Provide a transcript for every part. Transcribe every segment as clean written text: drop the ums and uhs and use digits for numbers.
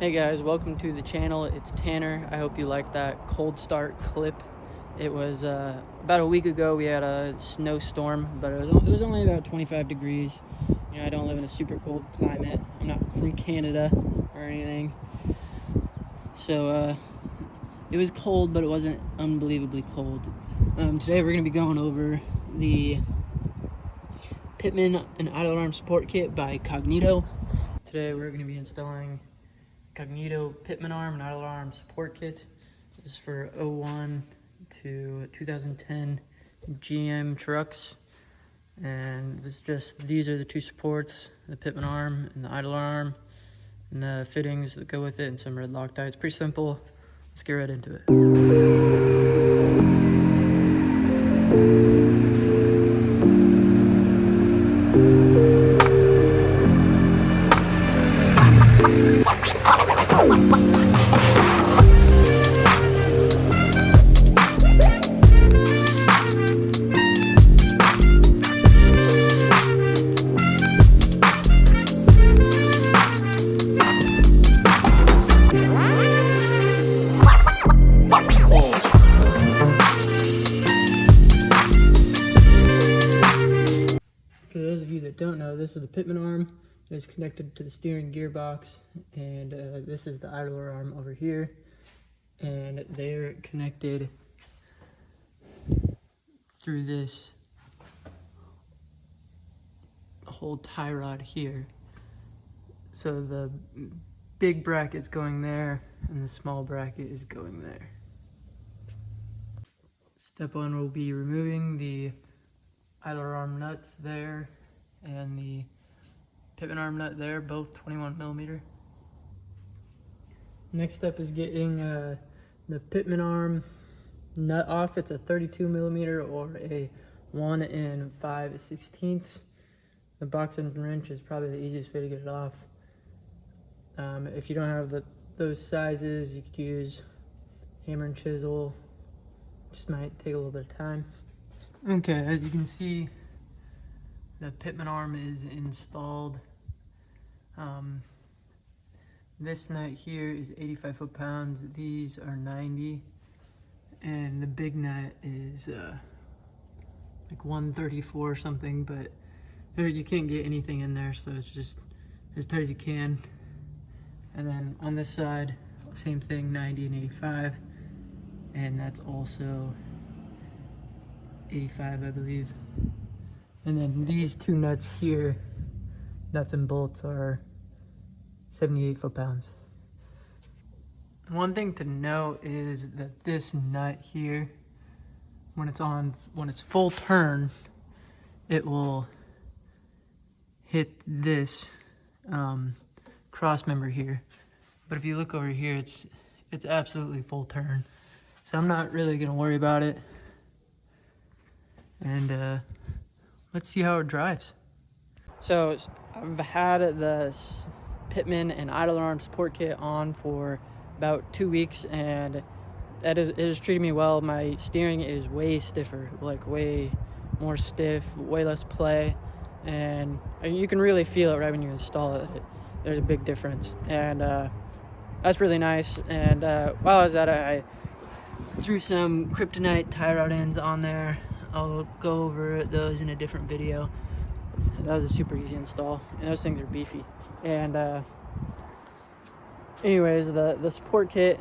Hey guys, welcome to the channel. It's Tanner. I hope you liked that cold start clip. It was about a week ago we had a snowstorm, but it was only about 25 degrees. You know, I don't live in a super cold climate. I'm not from Canada or anything. So it was cold, but it wasn't unbelievably cold. Today we're going to be going over the Pitman and idle arm support kit by Cognito. Today we're going to be installing Cognito Pitman arm and idle arm support kit. This is for 01 to 2010 GM trucks, and these are the two supports: the Pitman arm and the idle arm, and the fittings that go with it, and some red Loctite. It's pretty simple. Let's get right into it. For those of you that don't know, this is the Pitman arm. It is connected to the steering gearbox, and this is the idler arm over here, and they're connected through this whole tie rod here. So the big bracket's going there, and the small bracket is going there. Step one will be removing the idler arm nuts there and the Pitman arm nut there, both 21 millimeter. Next step is getting the Pitman arm nut off. It's a 32 millimeter or a 1 5/16. The box and wrench is probably the easiest way to get it off. If you don't have those sizes, you could use hammer and chisel. Just might take a little bit of time. Okay, as you can see, the Pitman arm is installed. This nut here is 85 foot-pounds. These are 90, and the big nut is like 134 or something, but you can't get anything in there, so it's just as tight as you can. And then on this side, same thing, 90 and 85, and that's also 85, I believe. And then these two nuts here, nuts and bolts, are 78 foot-pounds. One thing to note is that this nut here, when it's full turn, it will hit this cross member here. But if you look over here, it's absolutely full turn. So I'm not really gonna worry about it. And let's see how it drives. So I've had the Pitman and idle arm support kit on for about 2 weeks, and it has treated me well. My steering is way stiffer, like way more stiff, way less play, and you can really feel it right when you install it. There's a big difference, and that's really nice. And while I was at it, I threw some kryptonite tie rod ends on there. I'll go over those in a different video. That was a super easy install, and those things are beefy. And anyways, the support kit,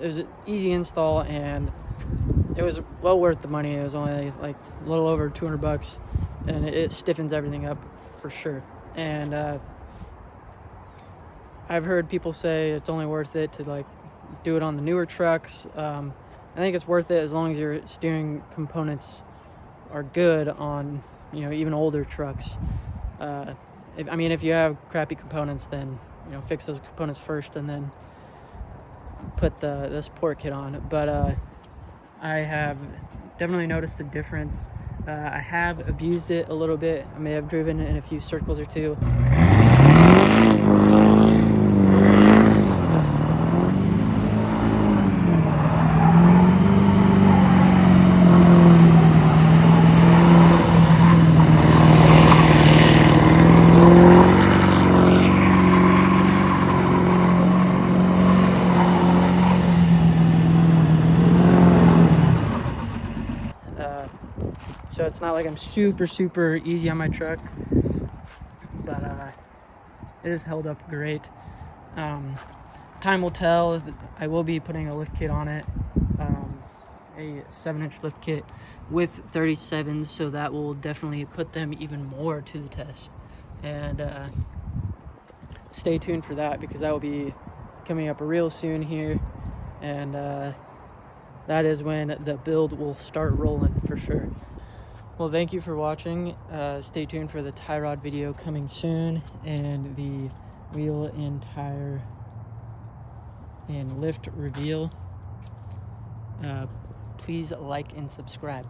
it was an easy install, and it was well worth the money. It was only like a little over 200 bucks, and it stiffens everything up for sure. And I've heard people say it's only worth it to like do it on the newer trucks. I think it's worth it as long as your steering components are good on, even older trucks. If you have crappy components, then fix those components first and then put the support kit on. But I have definitely noticed a difference. I have abused it a little bit. I may have driven it in a few circles or two. like I'm super easy on my truck, but it has held up great. Time will tell. I will be putting a lift kit on it, a 7-inch lift kit with 37s, so that will definitely put them even more to the test. And stay tuned for that, because that will be coming up real soon here, and that is when the build will start rolling for sure. Well, thank you for watching. Stay tuned for the tie rod video coming soon, and the wheel and tire and lift reveal. Please like and subscribe.